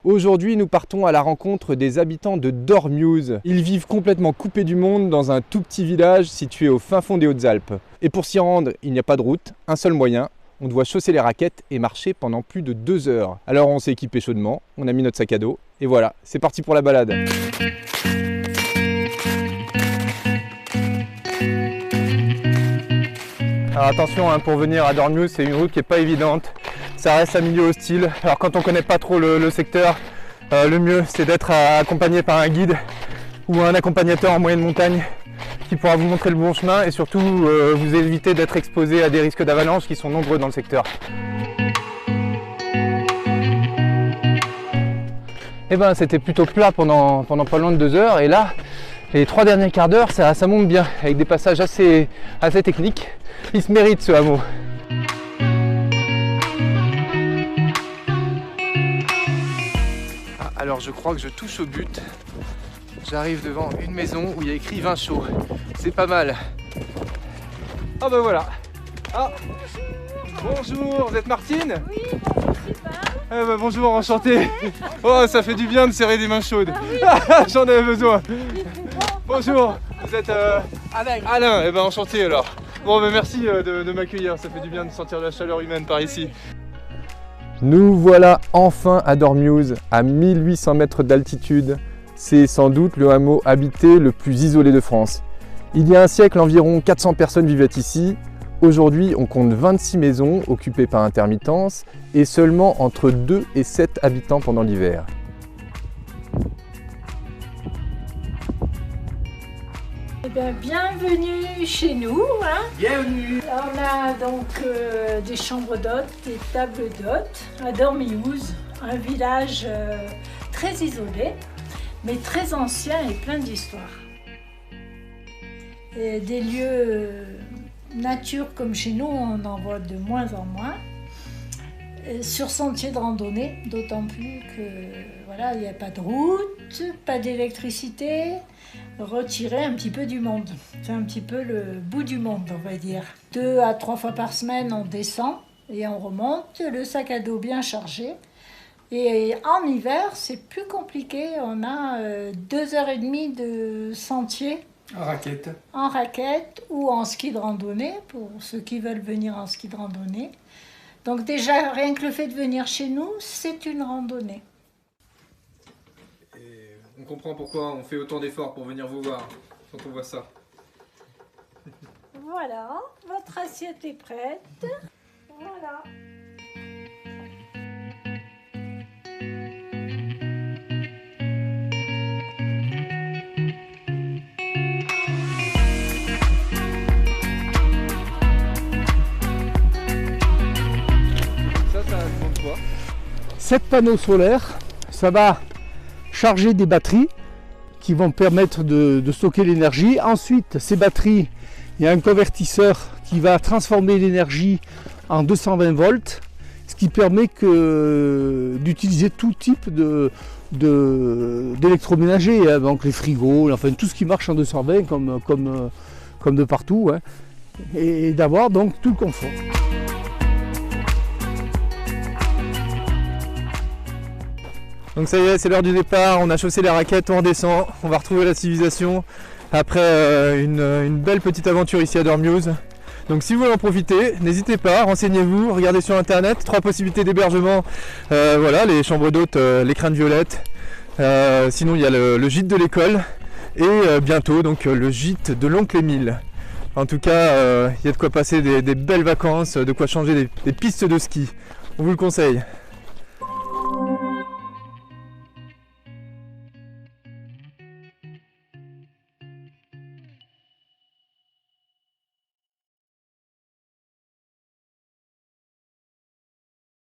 Aujourd'hui, nous partons à la rencontre des habitants de Dormiouz. Ils vivent complètement coupés du monde dans un tout petit village situé au fin fond des Hautes-Alpes. Et pour s'y rendre, il n'y a pas de route, un seul moyen. On doit chausser les raquettes et marcher pendant plus de 2 heures. Alors on s'est équipé chaudement, on a mis notre sac à dos et voilà, c'est parti pour la balade. Alors attention, pour venir à Dormiouz, c'est une route qui n'est pas évidente. Ça reste un milieu hostile. Alors quand on ne connaît pas trop le secteur, le mieux c'est d'être accompagné par un guide ou un accompagnateur en moyenne montagne qui pourra vous montrer le bon chemin et surtout vous éviter d'être exposé à des risques d'avalanche qui sont nombreux dans le secteur. Et ben c'était plutôt plat pendant pas loin de 2 heures et là les 3 derniers quarts d'heure ça monte bien avec des passages assez techniques. Il se mérite ce hameau. Alors je crois que je touche au but. J'arrive devant une maison où il y a écrit vin chaud. C'est pas mal. Ah bah voilà. Ah. Bonjour, vous êtes Martine? Oui, bonjour, super. Ah bah bonjour, enchanté. Oh, ça fait du bien de serrer des mains chaudes. Ah oui. J'en avais besoin. Bonjour, vous êtes Alain. Eh ben enchanté alors. Bon bah merci de m'accueillir, ça fait du bien de sentir la chaleur humaine par ici. Nous voilà enfin à Dormiouz, à 1800 mètres d'altitude. C'est sans doute le hameau habité le plus isolé de France. Il y a un siècle, environ 400 personnes vivaient ici. Aujourd'hui, on compte 26 maisons occupées par intermittence et seulement entre 2 et 7 habitants pendant l'hiver. Eh bien, bienvenue chez nous. Bienvenue. On a donc des chambres d'hôtes, des tables d'hôtes à Dormiouz, un village très isolé, mais très ancien et plein d'histoire. Des lieux nature comme chez nous, on en voit de moins en moins. Sur sentier de randonnée, d'autant plus que voilà, il n'y a pas de route, pas d'électricité, retiré un petit peu du monde. C'est un petit peu le bout du monde, on va dire. 2 à 3 fois par semaine, on descend et on remonte, le sac à dos bien chargé. Et en hiver, c'est plus compliqué. On a 2h30 de sentier. En raquette ou en ski de randonnée, pour ceux qui veulent venir en ski de randonnée. Donc déjà, rien que le fait de venir chez nous, c'est une randonnée. Et on comprend pourquoi on fait autant d'efforts pour venir vous voir quand on voit ça. Voilà, votre assiette est prête. Voilà. Ça demande quoi? 7 panneaux solaires, ça va charger des batteries qui vont permettre de stocker l'énergie. Ensuite, ces batteries, il y a un convertisseur qui va transformer l'énergie en 220 volts, ce qui permet d'utiliser tout type d'électroménager, hein, donc les frigos, enfin tout ce qui marche en 220 comme de partout, hein, et d'avoir donc tout le confort. Donc ça y est, c'est l'heure du départ, on a chaussé les raquettes, on redescend, on va retrouver la civilisation après une belle petite aventure ici à Dormiouz. Donc si vous voulez en profiter, n'hésitez pas, renseignez-vous, regardez sur internet, 3 possibilités d'hébergement, voilà, les chambres d'hôtes, les craintes violettes, sinon il y a le gîte de l'école et bientôt donc le gîte de l'oncle Émile. En tout cas, il y a de quoi passer des belles vacances, de quoi changer des pistes de ski, on vous le conseille.